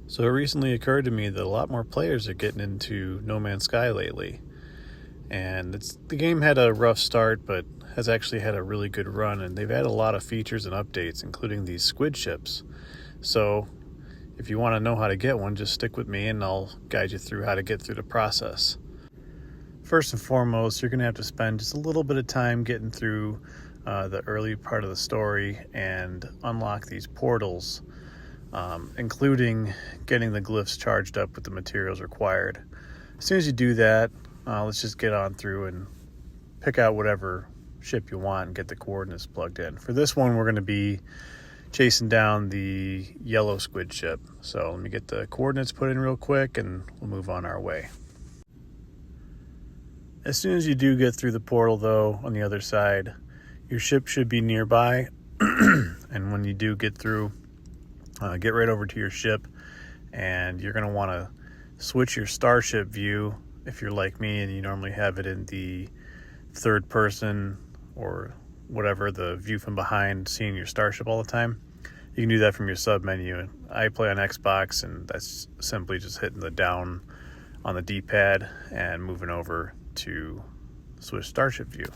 So it recently occurred to me that a lot more players are getting into No Man's Sky lately. And the game had a rough start, but has actually had a really good run, and they've added a lot of features and updates, including these squid ships. So if you want to know how to get one, just stick with me and I'll guide you through how to get through the process. First and foremost, you're going to have to spend just a little bit of time getting through the early part of the story and unlock these portals, including getting the glyphs charged up with the materials required. As soon as you do that, let's just get on through and pick out whatever ship you want and get the coordinates plugged in. For this one, we're going to be chasing down the Yellow Squid Ship. So let me get the coordinates put in real quick and we'll move on our way. As soon as you do get through the portal, though, on the other side, your ship should be nearby. And when you do get through, get right over to your ship, and you're going to want to switch your starship view if you're like me and you normally have it in the third person or whatever, the view from behind, seeing your starship all the time. You can do that from your sub menu. I play on Xbox, and that's simply just hitting the down on the D-pad and moving over to switch starship view.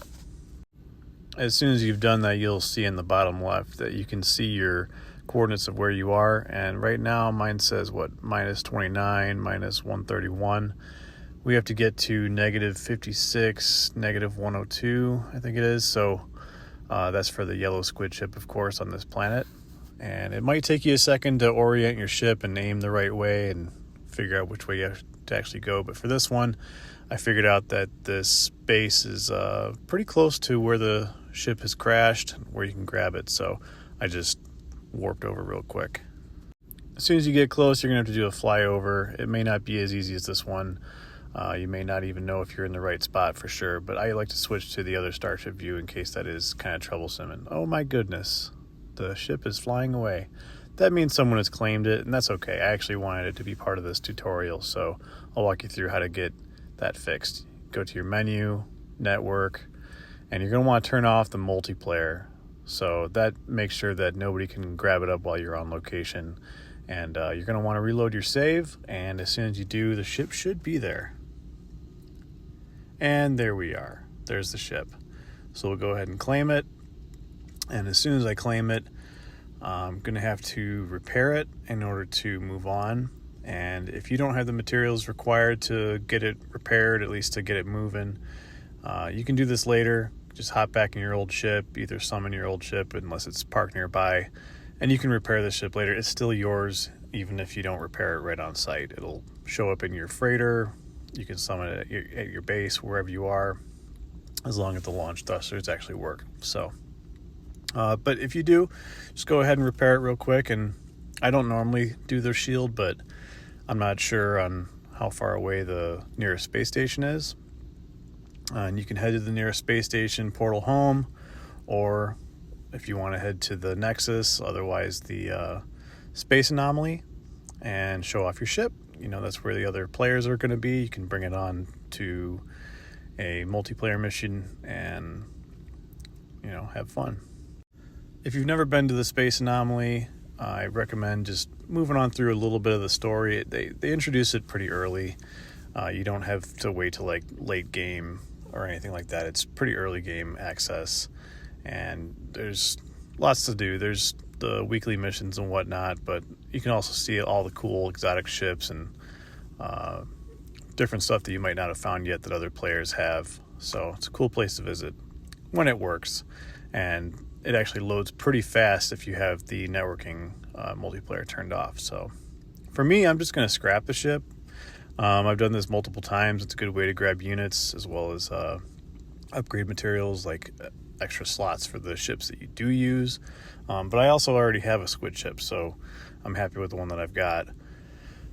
As soon as you've done that, you'll see in the bottom left that you can see your coordinates of where you are, and right now mine says -29, -131. We have to get to -56, -102, I think it is. So that's for the Yellow Squid Ship, of course, on this planet. And it might take you a second to orient your ship and aim the right way and figure out which way you have to actually go. But for this one, I figured out that this base is pretty close to where the ship has crashed, where you can grab it. So I just warped over real quick. As soon as you get close, you're going to have to do a flyover. It may not be as easy as this one. You may not even know if you're in the right spot for sure, but I like to switch to the other starship view in case that is kind of troublesome. And oh my goodness, the ship is flying away. That means someone has claimed it, and that's okay. I actually wanted it to be part of this tutorial, so I'll walk you through how to get that fixed. Go to your menu, network, and you're going to want to turn off the multiplayer. So that makes sure that nobody can grab it up while you're on location. And you're going to want to reload your save, and as soon as you do, the ship should be there. And there we are. There's the ship. So we'll go ahead and claim it. And as soon as I claim it, I'm going to have to repair it in order to move on. And if you don't have the materials required to get it repaired, at least to get it moving, you can do this later. Just hop back in your old ship, either summon your old ship unless it's parked nearby, and you can repair the ship later. It's still yours, even if you don't repair it right on site. It'll show up in your freighter. You can summon it at your base, wherever you are, as long as the launch thrusters actually work. So, but if you do, just go ahead and repair it real quick. And I don't normally do the shield, but I'm not sure on how far away the nearest space station is. And you can head to the nearest space station, portal home, or if you want to head to the Nexus, otherwise the space anomaly, and show off your ship. You know, that's where the other players are going to be. You can bring it on to a multiplayer mission and, you know, have fun. If you've never been to the space anomaly, I recommend just moving on through a little bit of the story. They introduce it pretty early. You don't have to wait till like late game or anything like that. It's pretty early game access, and there's lots to do. There's the weekly missions and whatnot, but you can also see all the cool exotic ships and different stuff that you might not have found yet that other players have. So it's a cool place to visit when it works, and it actually loads pretty fast if you have the networking multiplayer turned off. So for me, I'm just going to scrap the ship. I've done this multiple times. It's a good way to grab units as well as upgrade materials like extra slots for the ships that you do use. But I also already have a squid ship, so I'm happy with the one that I've got.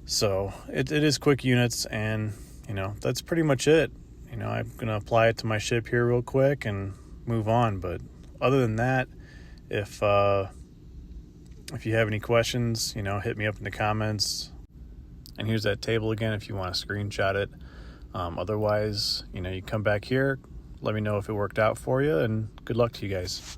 So it is quick units, and you know, that's pretty much it. You know, I'm going to apply it to my ship here real quick and move on. But other than that, if you have any questions, you know, hit me up in the comments. And here's that table again if you want to screenshot it. Otherwise, you know, you come back here, let me know if it worked out for you, and good luck to you guys.